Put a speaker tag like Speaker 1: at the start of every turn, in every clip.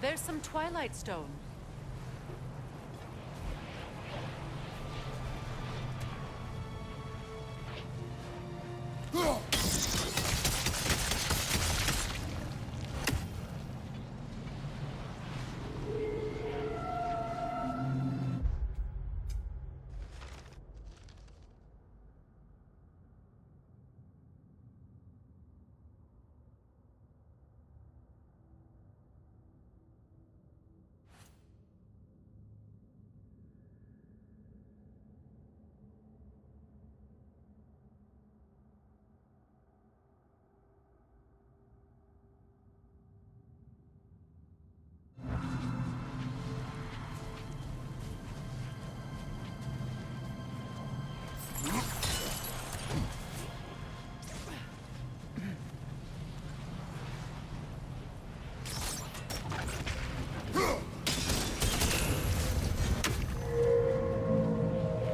Speaker 1: There's some Twilight Stone.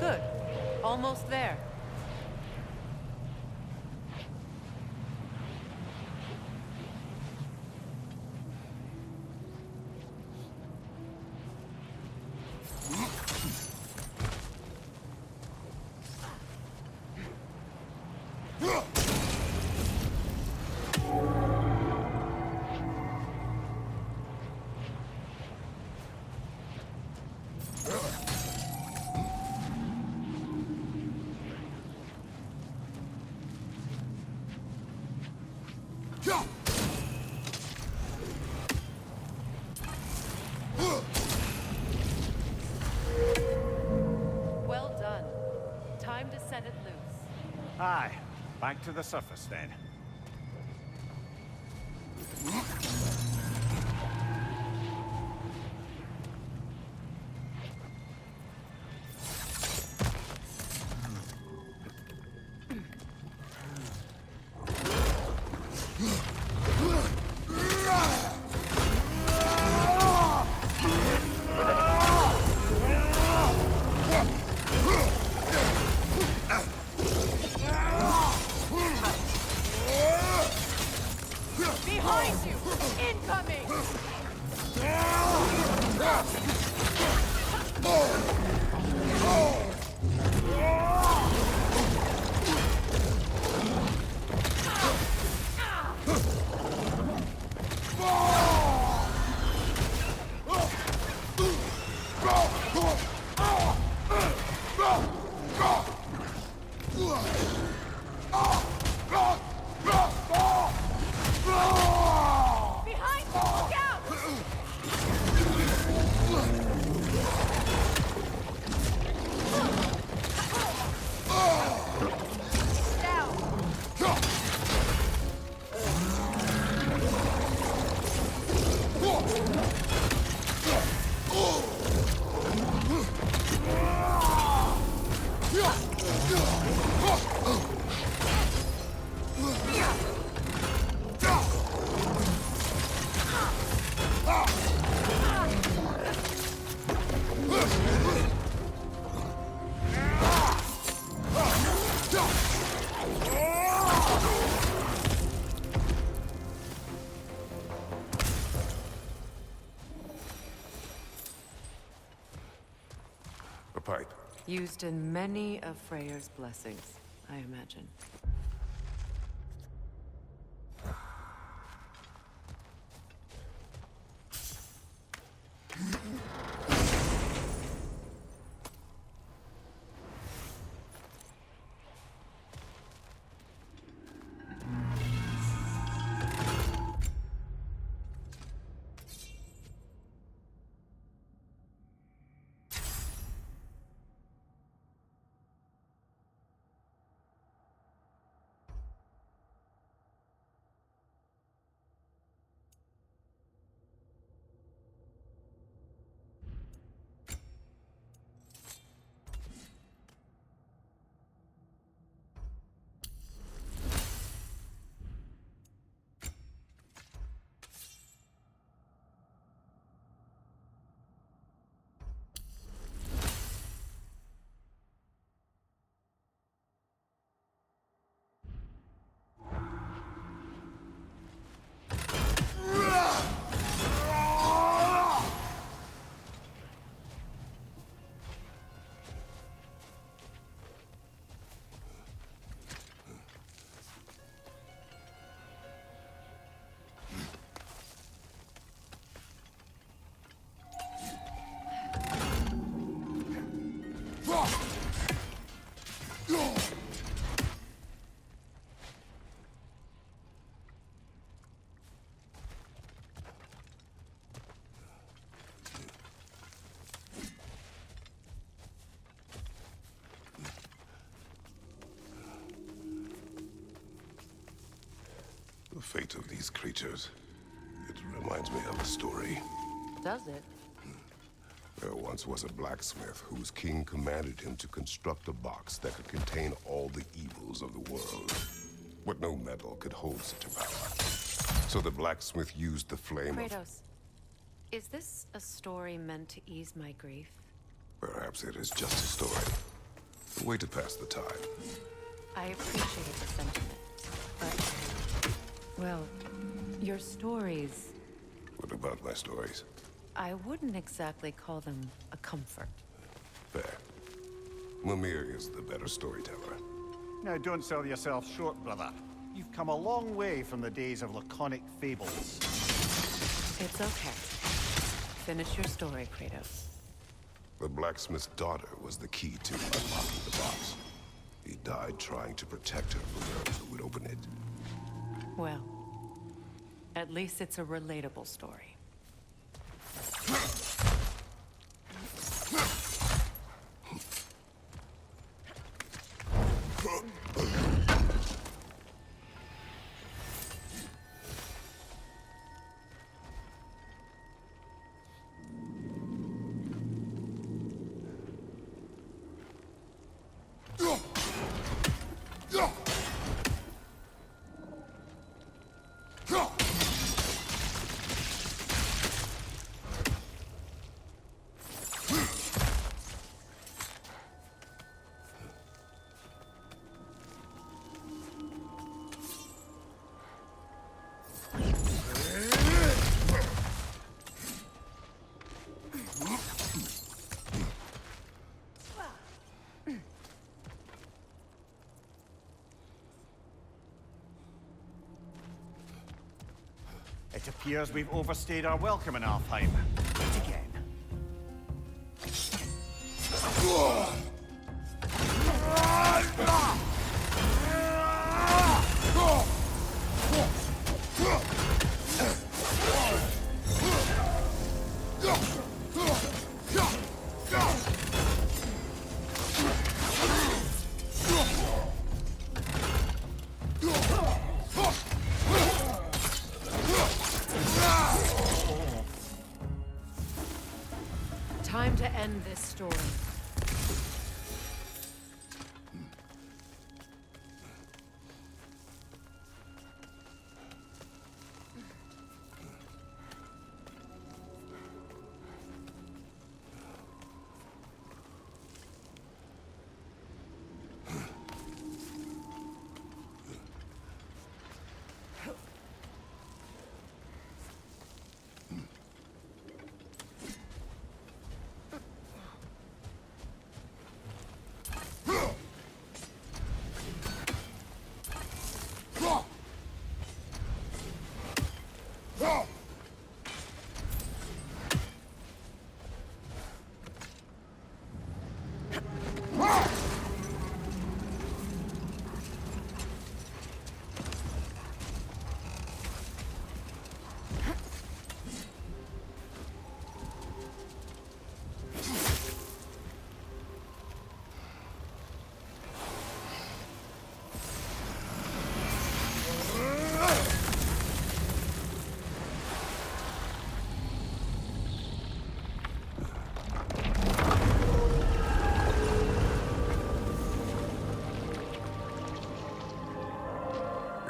Speaker 1: Good. Almost there. Well done. Time to set it loose.
Speaker 2: Aye. Back to the surface then.
Speaker 1: Behind you! Incoming! Behind you! Look out! Down!
Speaker 3: A pipe.
Speaker 1: Used in many of Freyr's blessings, I imagine.
Speaker 3: The fate of these creatures. It reminds me of a story.
Speaker 1: Does it?
Speaker 3: There once was a blacksmith whose king commanded him to construct a box that could contain all the evils of the world. But no metal could hold such a power. So the blacksmith used the flame of...
Speaker 1: Kratos, is this a story meant to ease my grief?
Speaker 3: Perhaps it is just a story. A way to pass the time.
Speaker 1: I appreciate the sentiment, but... well, your stories...
Speaker 3: What about my stories?
Speaker 1: I wouldn't exactly call them a comfort.
Speaker 3: Fair. Mimir is the better storyteller.
Speaker 2: Now, don't sell yourself short, brother. You've come a long way from the days of laconic fables.
Speaker 1: It's okay. Finish your story, Kratos.
Speaker 3: The blacksmith's daughter was the key to unlocking the box. He died trying to protect her from those who would open it.
Speaker 1: Well, at least it's a relatable story.
Speaker 2: It appears we've overstayed our welcome in Alfheim. Meet again.
Speaker 1: Time to end this story.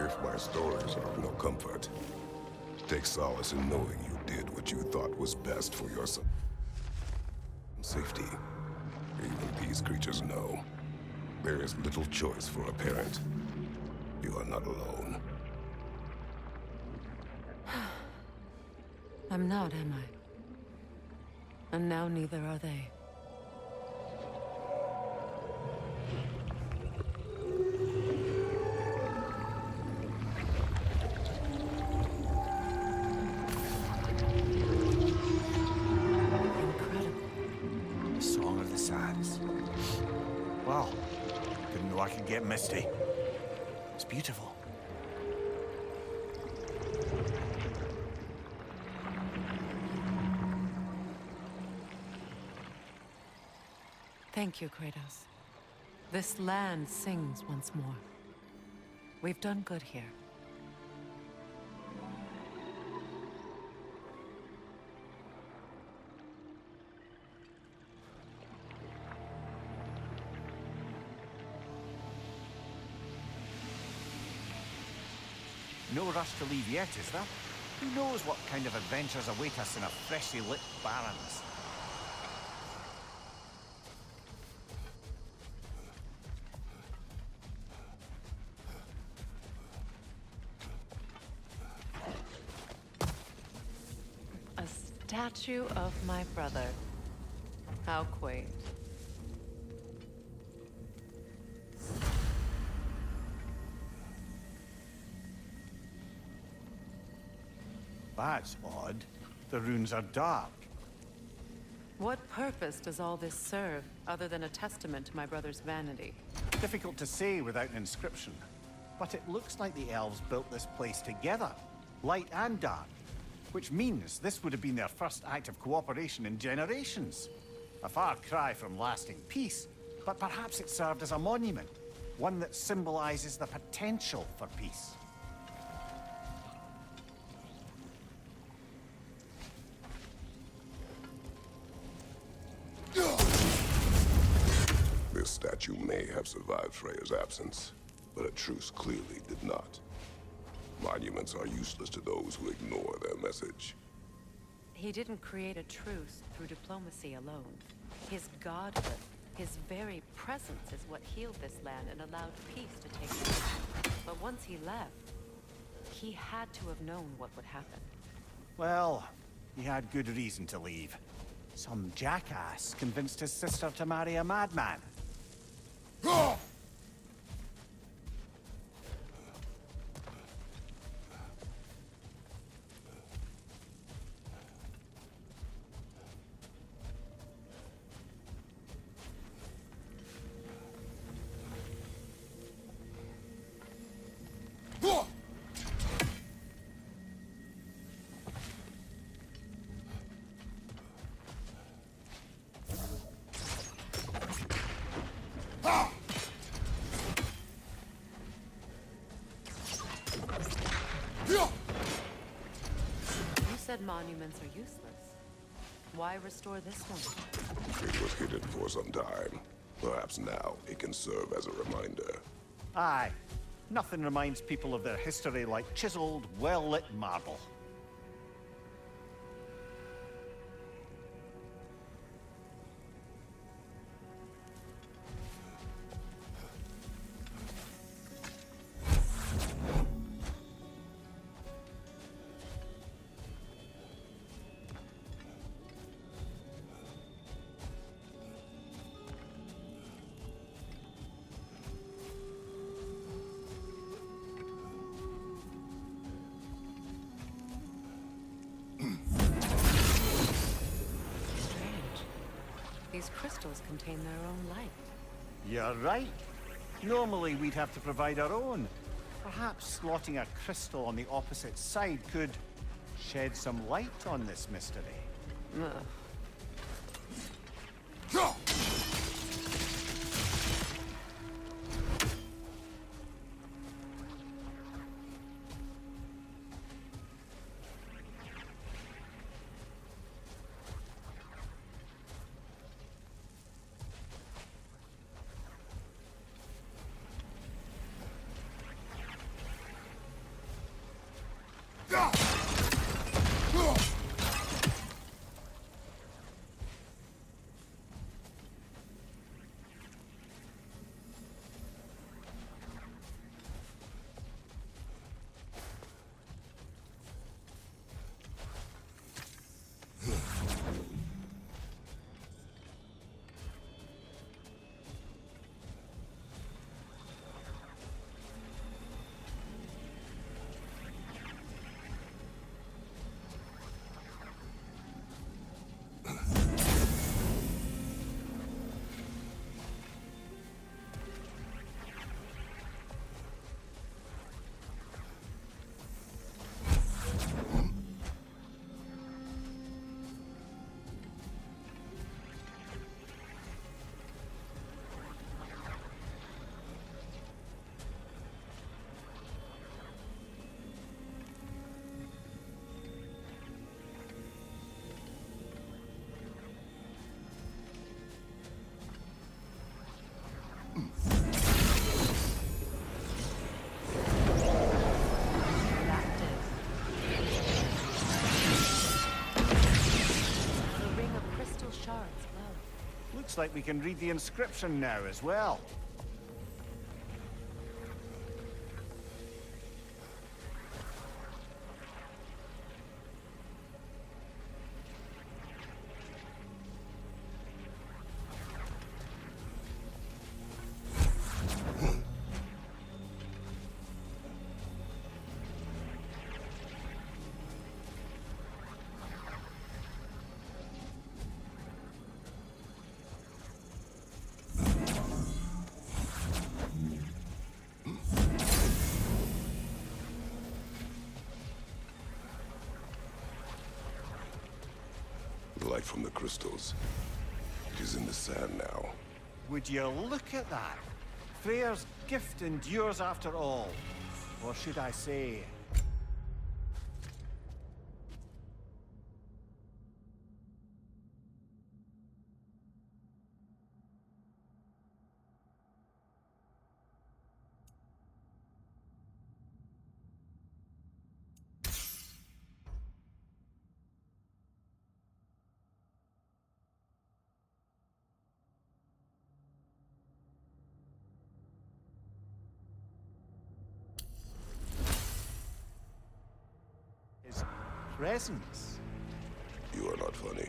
Speaker 3: If my stories are of no comfort, take solace in knowing you did what you thought was best for your safety. Even these creatures know there is little choice for a parent. You are not alone.
Speaker 1: I'm not, am I? And now neither are they.
Speaker 2: The Song of the Sands. Wow. Didn't know I could get misty. It's beautiful.
Speaker 1: Thank you, Kratos. This land sings once more. We've done good here.
Speaker 2: No rush to leave yet, is there? Who knows what kind of adventures await us in a freshly lit Barrens?
Speaker 1: A statue of my brother. How quaint.
Speaker 2: That's odd. The runes are dark.
Speaker 1: What purpose does all this serve, other than a testament to my brother's vanity?
Speaker 2: Difficult to say without an inscription. But it looks like the elves built this place together, light and dark. Which means this would have been their first act of cooperation in generations. A far cry from lasting peace, but perhaps it served as a monument. One that symbolizes the potential for peace.
Speaker 3: This statue may have survived Freya's absence, but a truce clearly did not. Monuments are useless to those who ignore their message.
Speaker 1: He didn't create a truce through diplomacy alone. His godhood, his very presence is what healed this land and allowed peace to take place. But once he left, he had to have known what would happen.
Speaker 2: Well, he had good reason to leave. Some jackass convinced his sister to marry a madman.
Speaker 1: You said monuments are useless. Why restore this one?
Speaker 3: It was hidden for some time. Perhaps now it can serve as a reminder.
Speaker 2: Aye. Nothing reminds people of their history like chiseled, well-lit marble.
Speaker 1: These crystals contain their own light.
Speaker 2: You're right. Normally we'd have to provide our own. Perhaps slotting a crystal on the opposite side could shed some light on this mystery.
Speaker 1: Ugh.
Speaker 2: looks like we can read the inscription now as well.
Speaker 3: The light from the crystals. It is in the sand now.
Speaker 2: Would you look at that? Freyr's gift endures after all. Or should I say... his presence.
Speaker 3: You are not funny.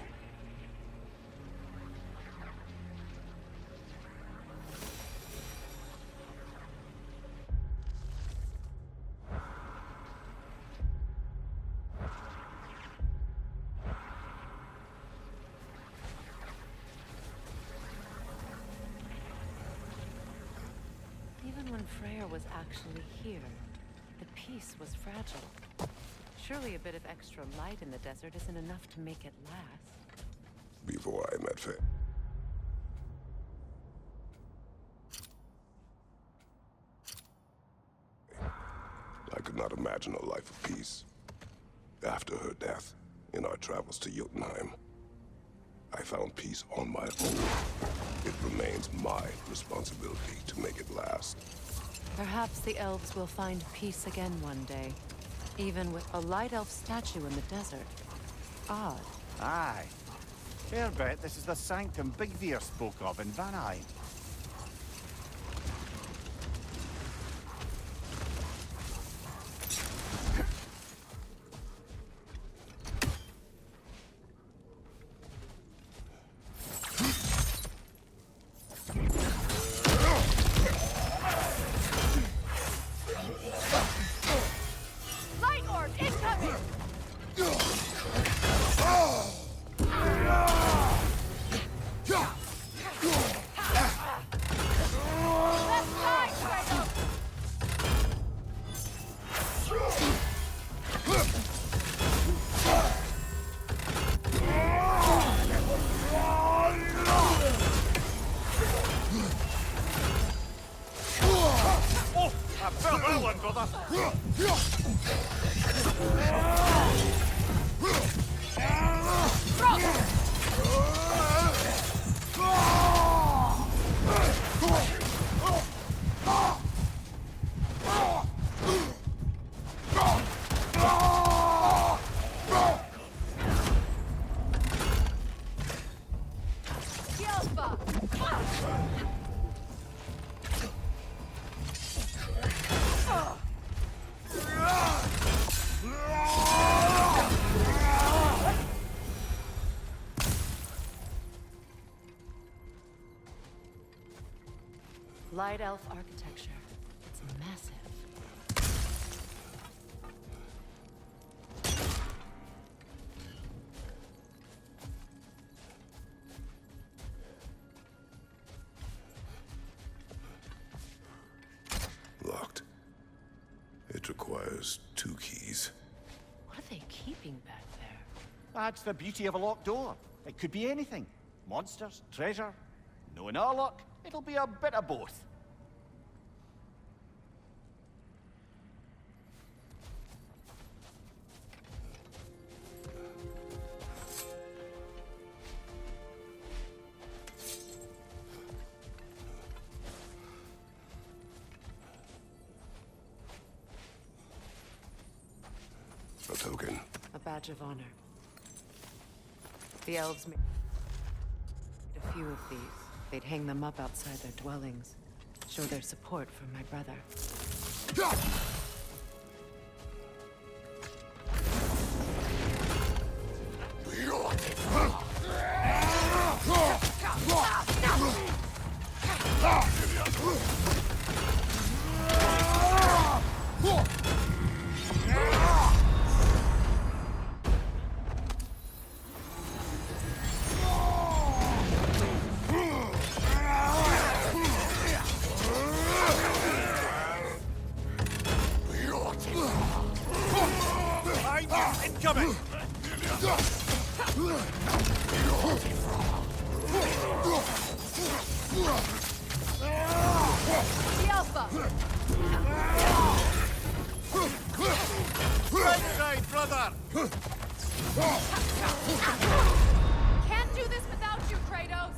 Speaker 1: Even when Freyr was actually here, the peace was fragile. Surely a bit of extra light in the desert isn't enough to make it last.
Speaker 3: Before I met Faye. I could not imagine a life of peace. After her death, in our travels to Jotunheim, I found peace on my own. It remains my responsibility to make it last.
Speaker 1: Perhaps the elves will find peace again one day. Even with a light elf statue in the desert. Odd.
Speaker 2: Aye. Fair bet this is the sanctum Bigvir spoke of in Vanheim.
Speaker 1: Light orb incoming!
Speaker 2: Oh! I felt that one, brother!
Speaker 1: Light elf architecture. It's massive.
Speaker 3: Locked. It requires 2 keys.
Speaker 1: What are they keeping back there?
Speaker 2: That's the beauty of a locked door. It could be anything. Monsters, treasure. Knowing our luck, it'll be a bit of both.
Speaker 3: A token.
Speaker 1: A badge of honor. The elves A few of these. They'd hang them up outside their dwellings. Show their support for my brother.
Speaker 2: Incoming!
Speaker 1: The Alpha!
Speaker 2: Right side, brother!
Speaker 1: Can't do this without you, Kratos!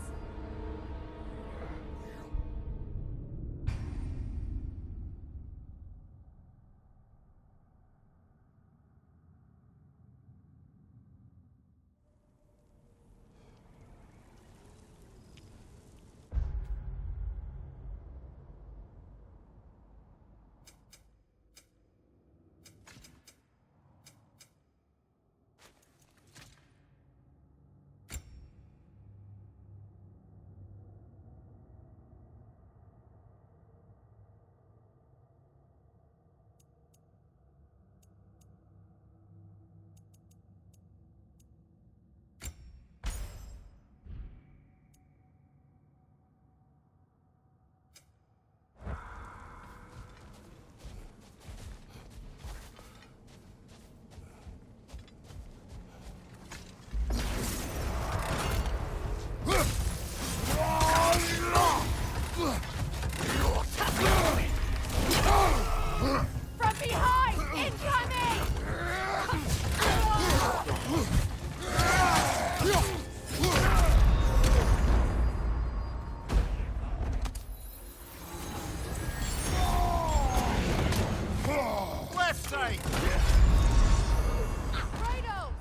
Speaker 1: From behind! Incoming!
Speaker 2: Left side!
Speaker 1: Kratos!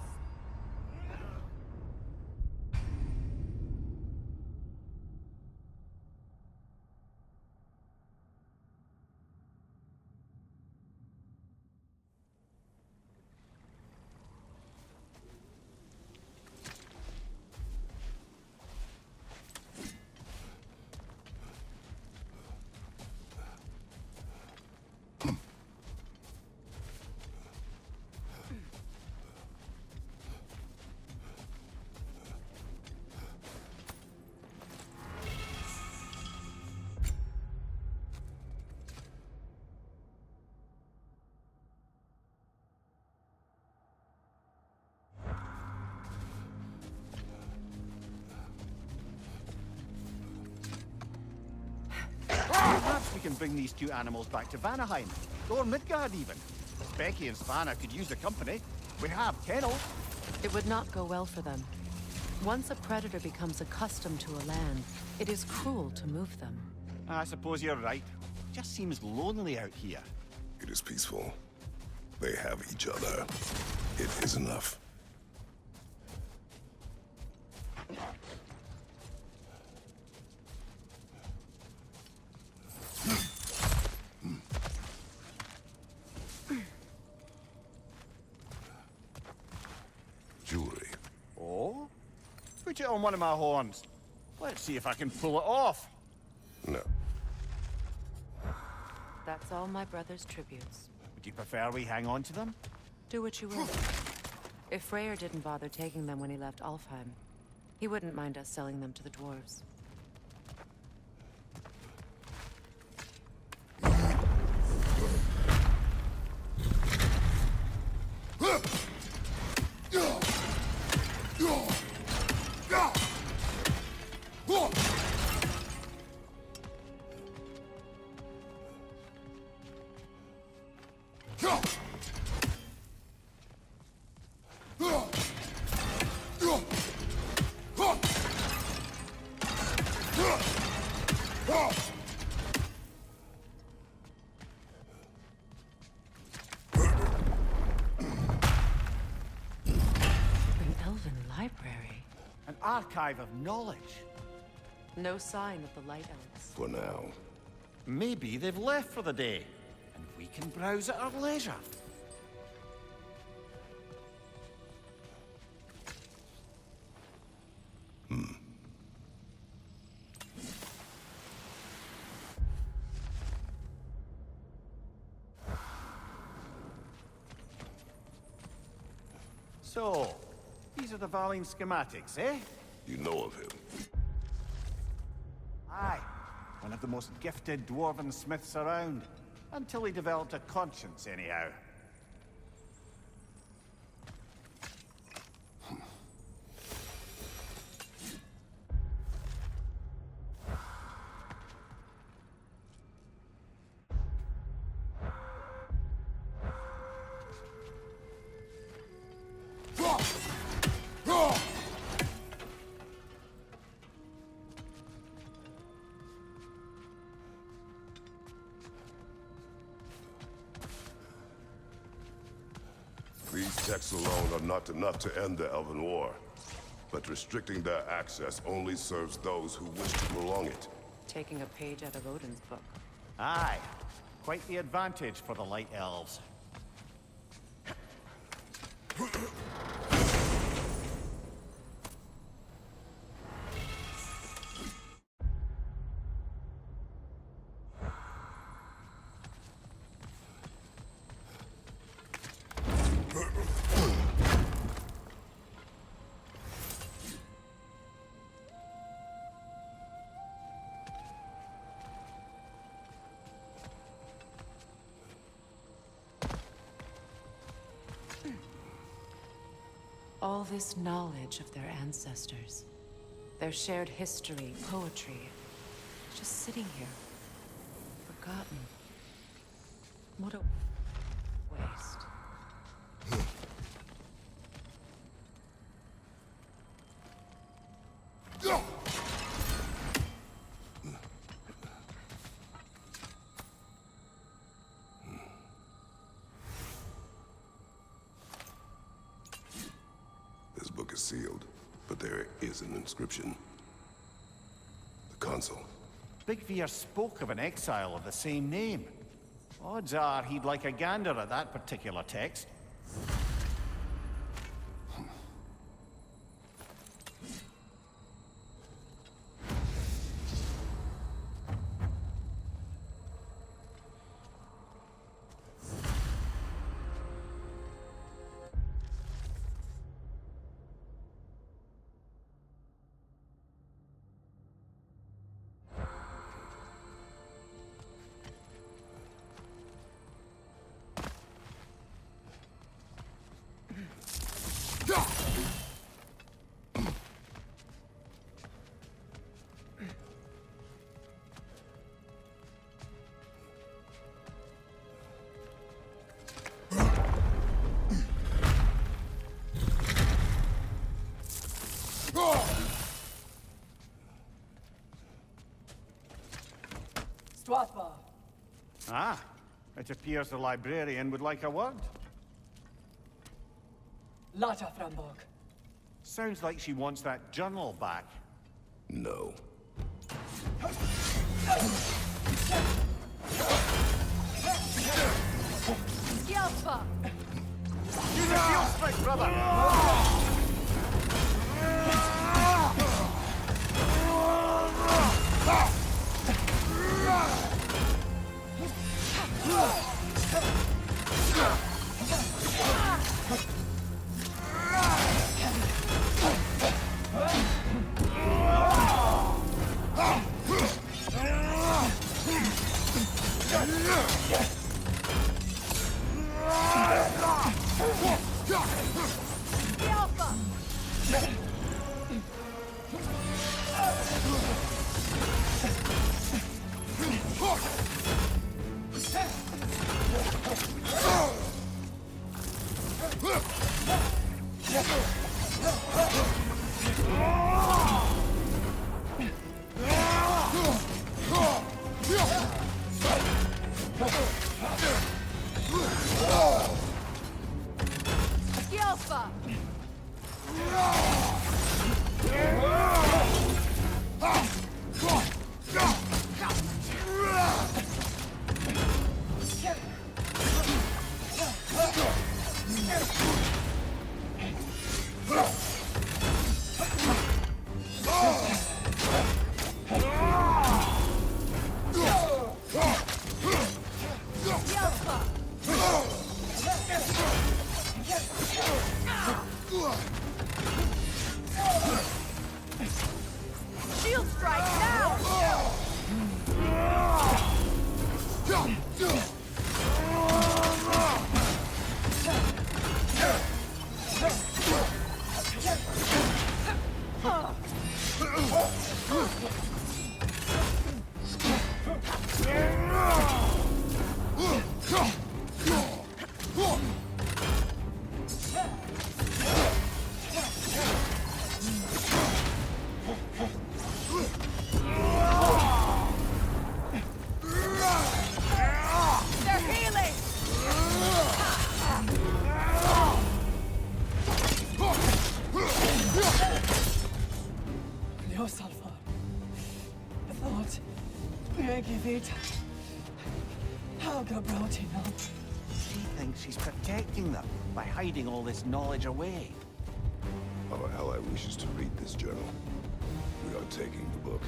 Speaker 2: Perhaps we can bring these two animals back to Vanaheim, or Midgard even. Becky and Svanna could use the company. We have kennels.
Speaker 1: It would not go well for them. Once a predator becomes accustomed to a land, it is cruel to move them.
Speaker 2: I suppose you're right. Just seems lonely out here.
Speaker 3: It is peaceful. They have each other. It is enough. Jewelry.
Speaker 2: Oh? Put it on one of my horns. Let's see if I can pull it off.
Speaker 3: No.
Speaker 1: That's all my brother's tributes.
Speaker 2: Would you prefer we hang on to them?
Speaker 1: Do what you will. If Freyr didn't bother taking them when he left Alfheim, he wouldn't mind us selling them to the dwarves.
Speaker 2: An archive of knowledge.
Speaker 1: No sign of the Light Elves.
Speaker 3: For now.
Speaker 2: Maybe they've left for the day, and we can browse at our leisure. So, these are the Valine schematics, eh?
Speaker 3: You know of him.
Speaker 2: Aye. One of the most gifted dwarven smiths around. Until he developed a conscience, anyhow.
Speaker 3: These texts alone are not enough to end the Elven War. But restricting their access only serves those who wish to prolong it.
Speaker 1: Taking a page out of Odin's book.
Speaker 2: Aye. Quite the advantage for the Light Elves.
Speaker 1: All this knowledge of their ancestors, their shared history, poetry, just sitting here, forgotten. What a waste.
Speaker 3: This book is sealed, but there is an inscription. The console.
Speaker 2: Big Veer spoke of an exile of the same name. Odds are he'd like a gander at that particular text.
Speaker 4: Stwapa.
Speaker 2: Ah, it appears the librarian would like a word.
Speaker 4: Lata Frambog.
Speaker 2: Sounds like she wants that journal back.
Speaker 3: No.
Speaker 1: Yelpa!
Speaker 2: Use a field strike, brother!
Speaker 1: Shield strike now! They're healing!
Speaker 4: Leo Salvar. I thought Regivit. How Gabrauti now?
Speaker 2: She thinks she's protecting them by hiding all this knowledge away.
Speaker 3: Our ally wishes to read this journal. We are taking the book.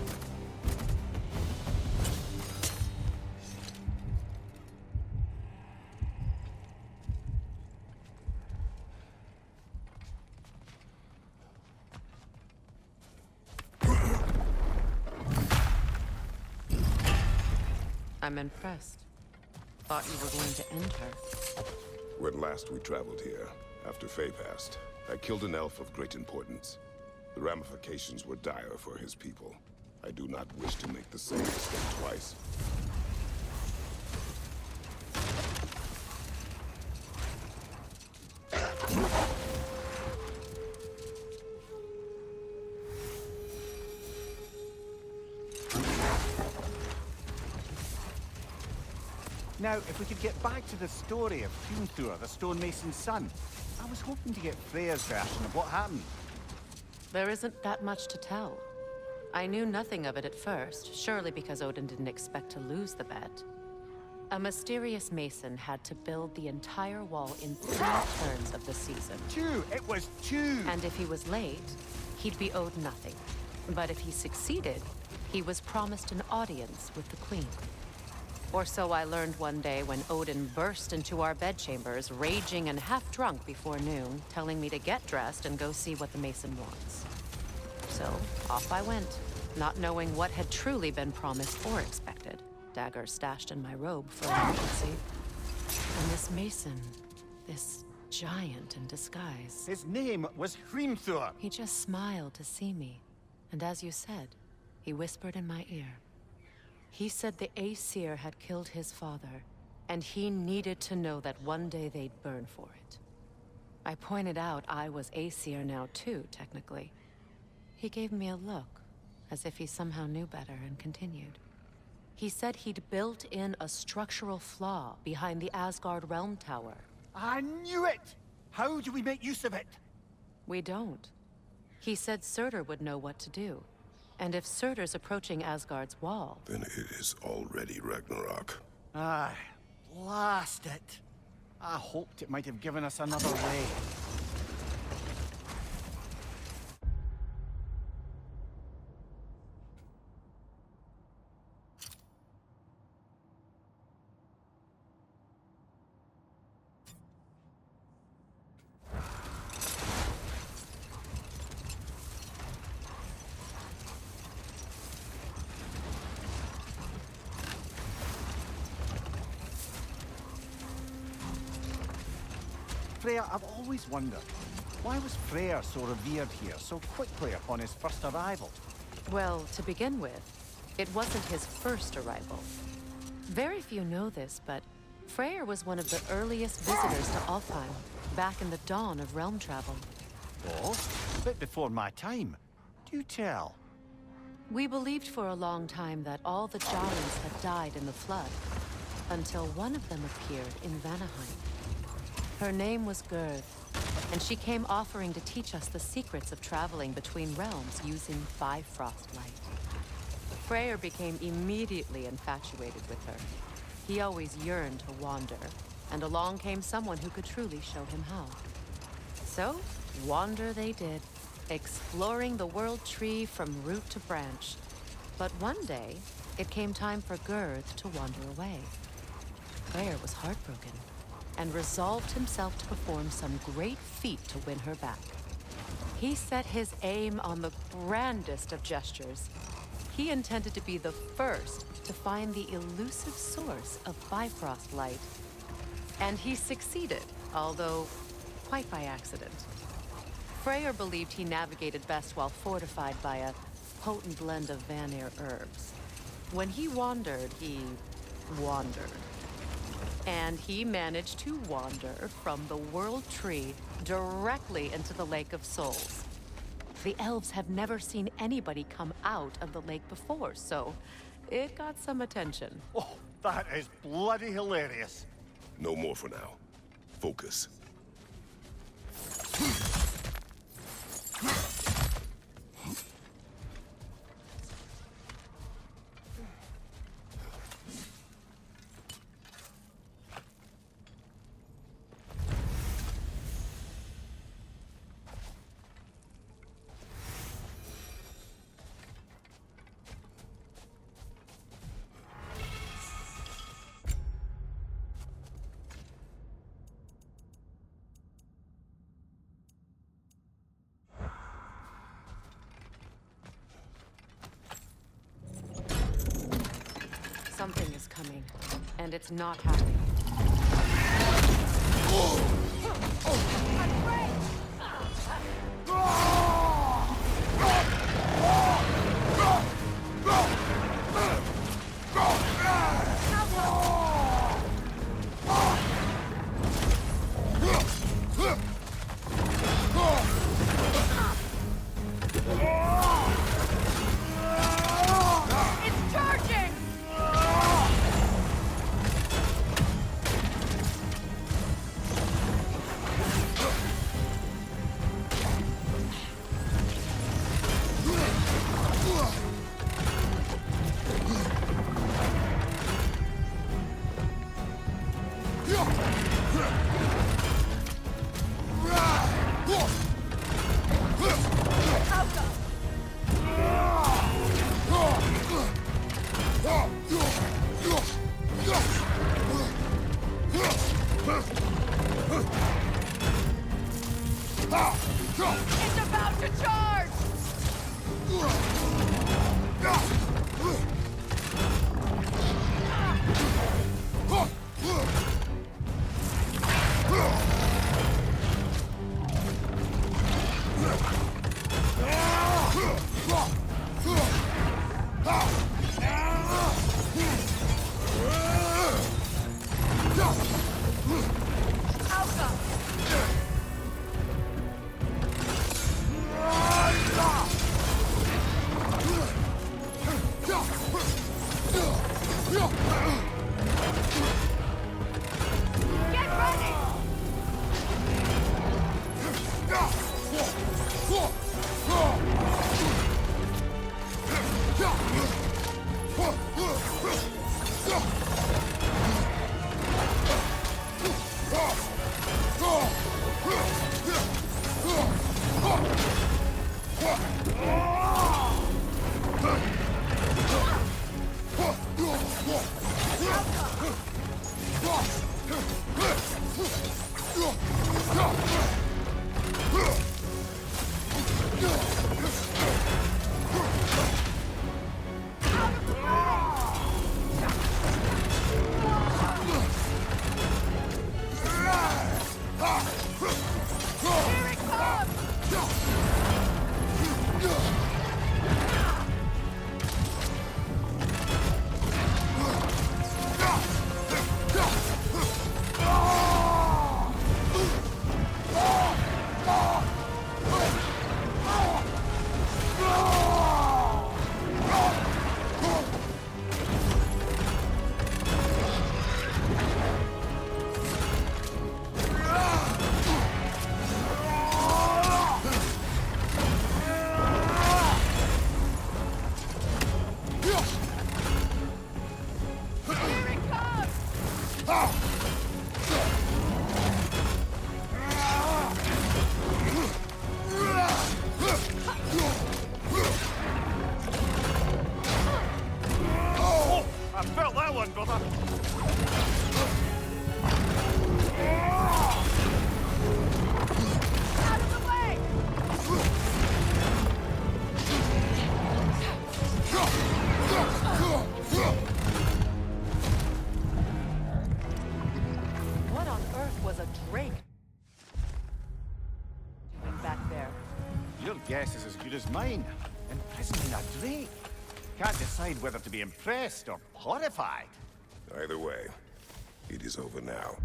Speaker 1: I'm impressed. Thought you were going to end her.
Speaker 3: When last we traveled here, after Faye passed, I killed an elf of great importance. The ramifications were dire for his people. I do not wish to make the same mistake twice.
Speaker 2: Now, if we could get back to the story of Hrimthur, the stonemason's son. I was hoping to get Freya's version of what happened.
Speaker 1: There isn't that much to tell. I knew nothing of it at first, surely because Odin didn't expect to lose the bet. A mysterious mason had to build the entire wall in 3 turns of the season.
Speaker 2: 2! It was 2!
Speaker 1: And if he was late, he'd be owed nothing. But if he succeeded, he was promised an audience with the queen. Or so I learned one day when Odin burst into our bedchambers, raging and half drunk before noon, telling me to get dressed and go see what the mason wants. So, off I went, not knowing what had truly been promised or expected. Dagger stashed in my robe for emergency. And this mason, this giant in disguise.
Speaker 2: His name was Hrimthur.
Speaker 1: He just smiled to see me. And as you said, he whispered in my ear. He said the Aesir had killed his father, and he needed to know that one day they'd burn for it. I pointed out I was Aesir now too, technically. He gave me a look, as if he somehow knew better, and continued. He said he'd built in a structural flaw behind the Asgard Realm Tower.
Speaker 2: I knew it! How do we make use of it?
Speaker 1: We don't. He said Surtur would know what to do. And if Surtur's approaching Asgard's wall...
Speaker 3: Then it is already Ragnarok.
Speaker 2: Ah, blast it. I hoped it might have given us another way. Freya, I've always wondered, why was Freyr so revered here so quickly upon his first arrival?
Speaker 1: Well, to begin with, it wasn't his first arrival. Very few know this, but Freyr was one of the earliest visitors to Alfheim, back in the dawn of realm travel.
Speaker 2: Oh, a bit before my time. Do tell.
Speaker 1: We believed for a long time that all the giants had died in the flood, until one of them appeared in Vanaheim. Her name was Gerd, and she came offering to teach us the secrets of traveling between realms using Bifrost light. Freyr became immediately infatuated with her. He always yearned to wander, and along came someone who could truly show him how. So, wander they did, exploring the world tree from root to branch. But one day, it came time for Gerd to wander away. Freyr was heartbroken, and resolved himself to perform some great feat to win her back. He set his aim on the grandest of gestures. He intended to be the first to find the elusive source of Bifrost light. And he succeeded, although quite by accident. Freyr believed he navigated best while fortified by a potent blend of Vanir herbs. When he wandered, he wandered. And he managed to wander from the World Tree directly into the Lake of Souls. The elves have never seen anybody come out of the lake before, so it got some attention.
Speaker 2: Oh, that is bloody hilarious.
Speaker 3: No more for now. Focus.
Speaker 1: Something is coming, and it's not happy.
Speaker 5: It's charging! It's about to charge! Get ready! Here it comes!
Speaker 2: Your guess is as good as mine. Imprisoning a drake. Can't decide whether to be impressed or horrified.
Speaker 3: Either way, it is over now.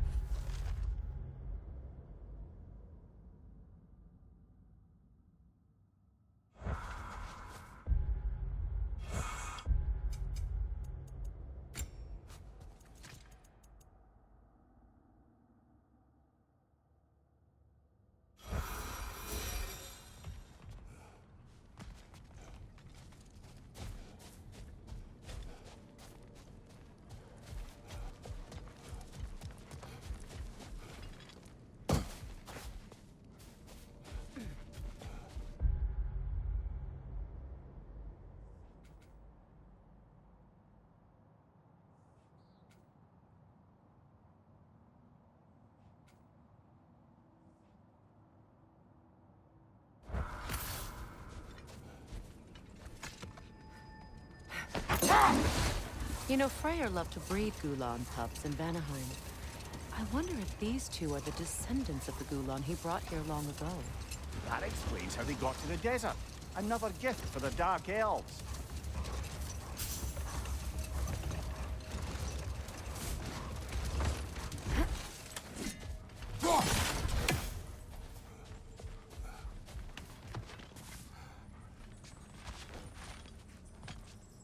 Speaker 1: You know, Freyr loved to breed Gulan pups in Vanaheim. I wonder if these two are the descendants of the Gulan he brought here long ago.
Speaker 2: That explains how they got to the desert. Another gift for the Dark Elves.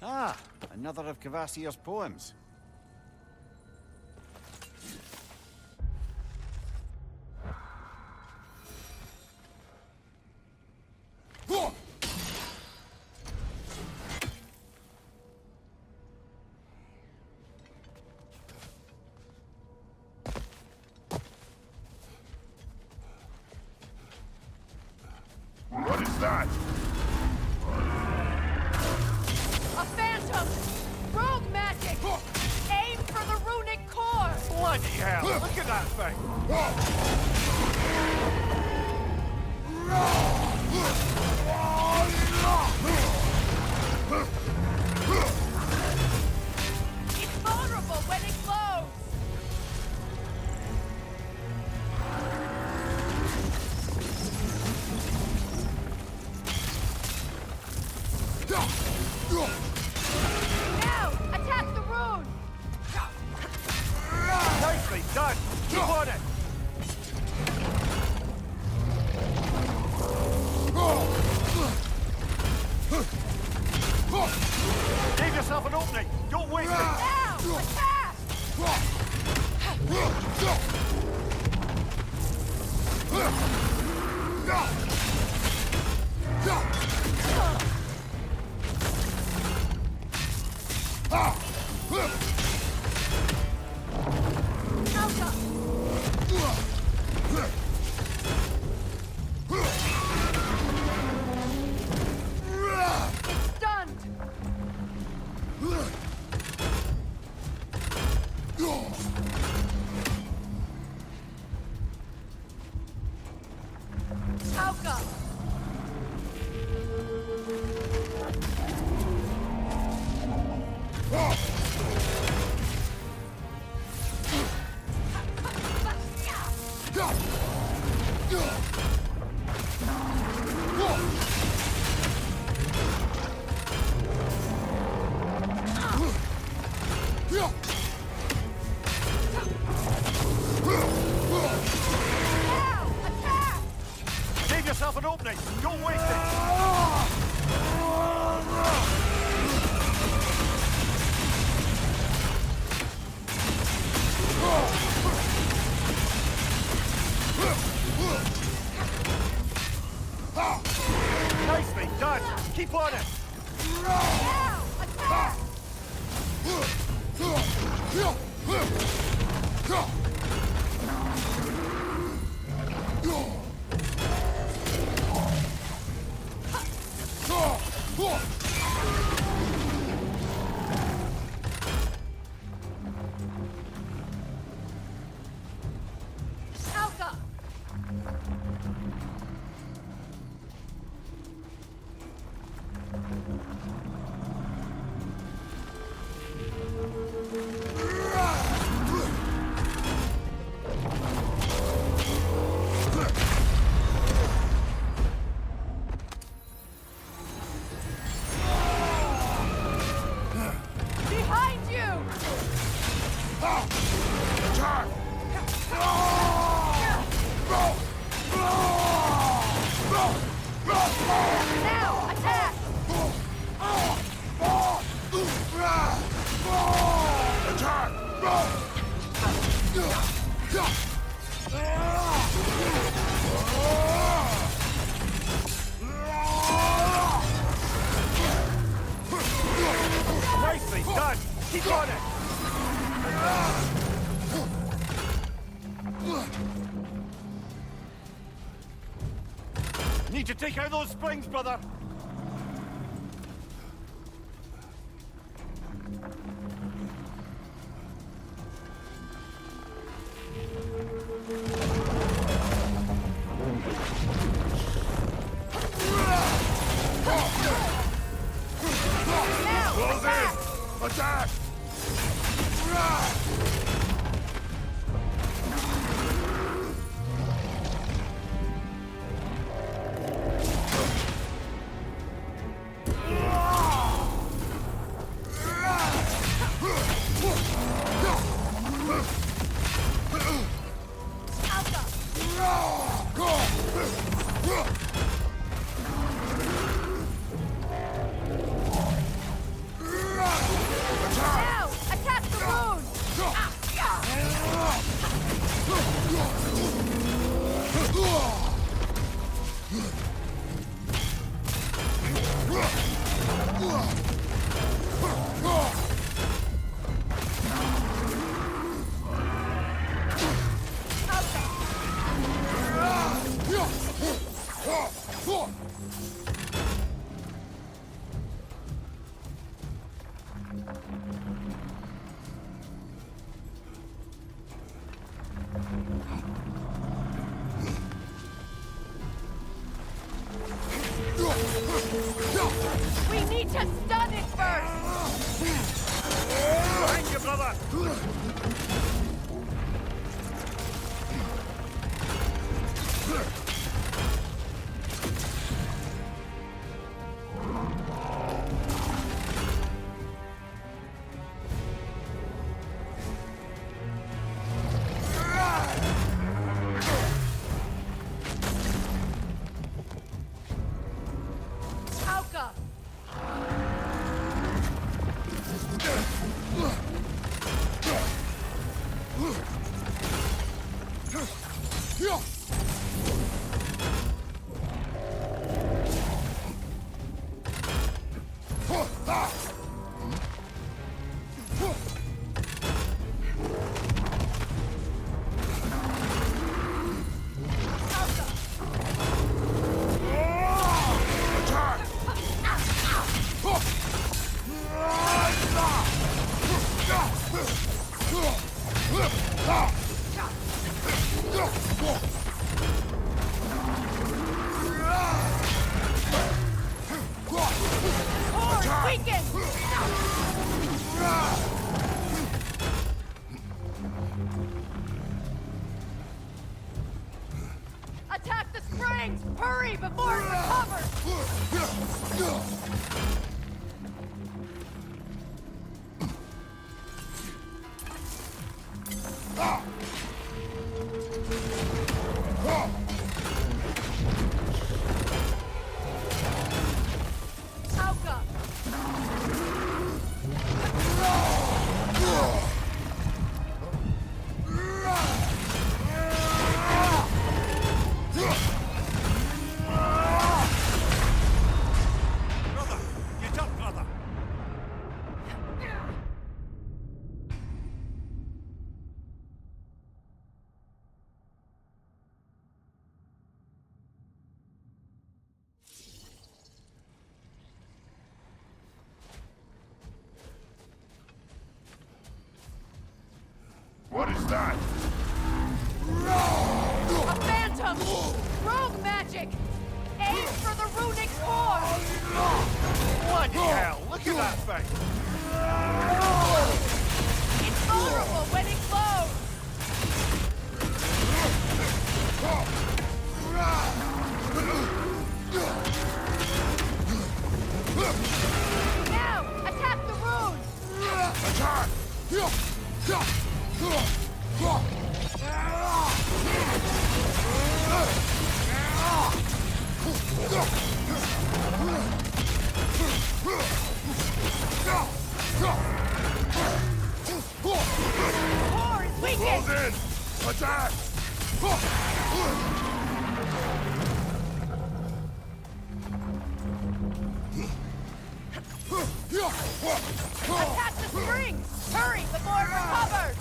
Speaker 2: Ah, another of Kvasir's poems.
Speaker 3: What is that?
Speaker 5: A phantom! Rogue magic! Aim for the runic core!
Speaker 2: Bloody hell! Look at that thing!
Speaker 5: It's vulnerable when it glows! Now! Attack the rune!
Speaker 2: Nicely done! Keep on it! Give yourself an opening! Don't waste it!
Speaker 5: Now! Attack! Alka! It's stunned! Alka! Now! Attack!
Speaker 2: Give yourself an opening! Don't waste it! Nicely done! Keep on it!
Speaker 5: Now! Attack! Alka!
Speaker 2: to take out those springs, brother!
Speaker 3: Close in! Attack!
Speaker 5: Now! Attack the rune! We need to stun it first!
Speaker 2: Behind you, brother!
Speaker 5: Auka! Core weakened! Attack the springs! Hurry before it recovers! Auka!
Speaker 2: Brother! Get up, brother!
Speaker 3: What is that?
Speaker 5: A phantom! Rogue magic! Aim for the runic core!
Speaker 2: Bloody hell! Look at that thing!
Speaker 5: It's vulnerable when it glows! Now! Attack the rune!
Speaker 3: Attack!
Speaker 5: Core is weakened!
Speaker 3: Close in! Attack!
Speaker 5: Attack the springs! Hurry before it recovers!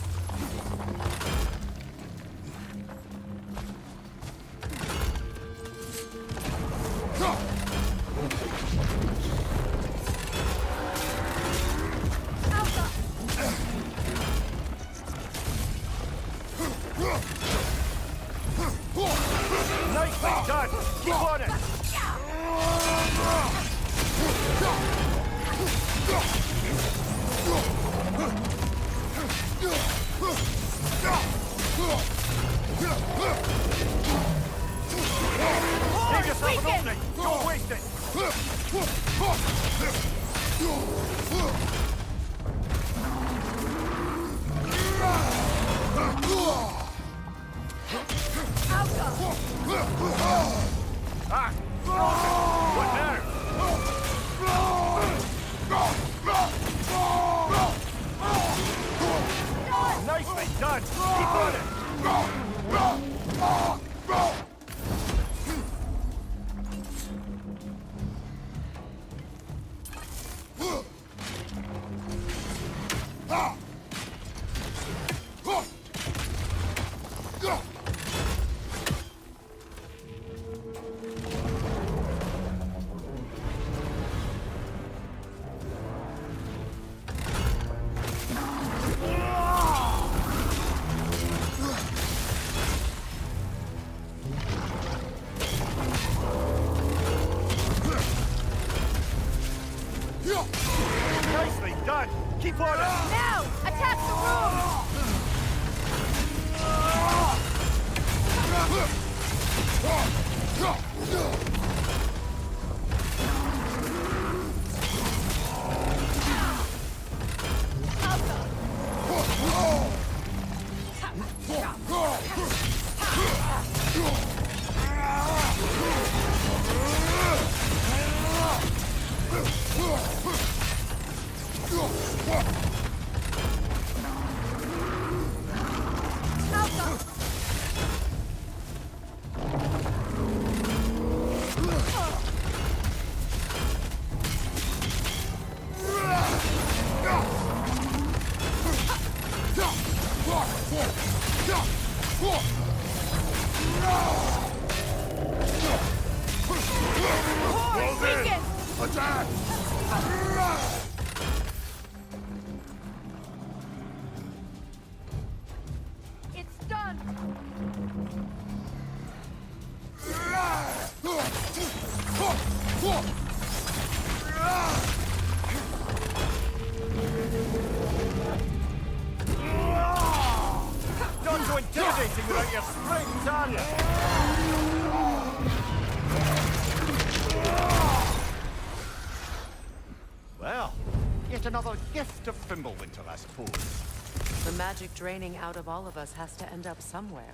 Speaker 2: Nicely done! Keep on it! Nicely done! Keep on it!
Speaker 5: Now! Attack the room! Weaken!
Speaker 3: Attack!
Speaker 5: It's done!
Speaker 2: Not so intimidating without your springs, are you? Well, yet another gift of Fimbulwinter, I suppose.
Speaker 1: The magic draining out of all of us has to end up somewhere.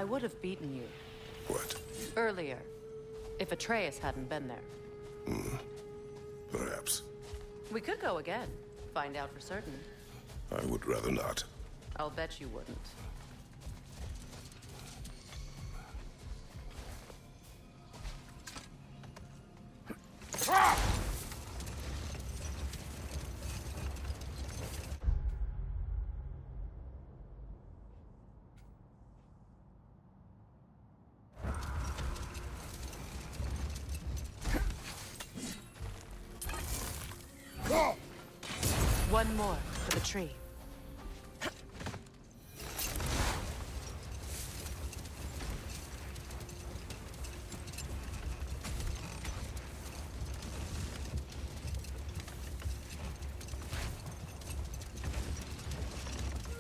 Speaker 1: would have beaten you
Speaker 3: What?
Speaker 1: earlier, if Atreus hadn't been there.
Speaker 3: Perhaps.
Speaker 1: We could go again, find out for certain.
Speaker 3: I would rather not.
Speaker 1: I'll bet you wouldn't. One more for the tree.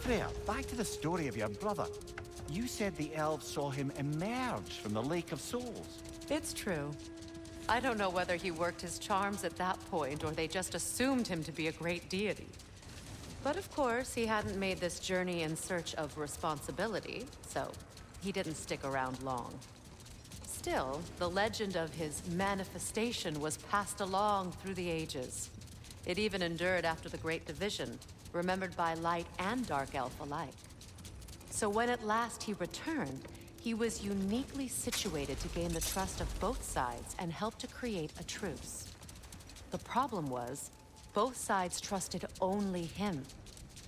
Speaker 2: Freya, back to the story of your brother. You said the elves saw him emerge from the Lake of Souls.
Speaker 1: It's true. I don't know whether he worked his charms at that point or they just assumed him to be a great deity. But of course, he hadn't made this journey in search of responsibility, so he didn't stick around long. Still, the legend of his manifestation was passed along through the ages. It even endured after the Great Division, remembered by Light and Dark Elf alike. So when at last he returned, he was uniquely situated to gain the trust of both sides and help to create a truce. The problem was, both sides trusted only him.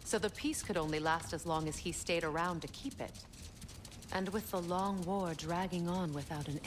Speaker 1: So the peace could only last as long as he stayed around to keep it. And with the long war dragging on without an end,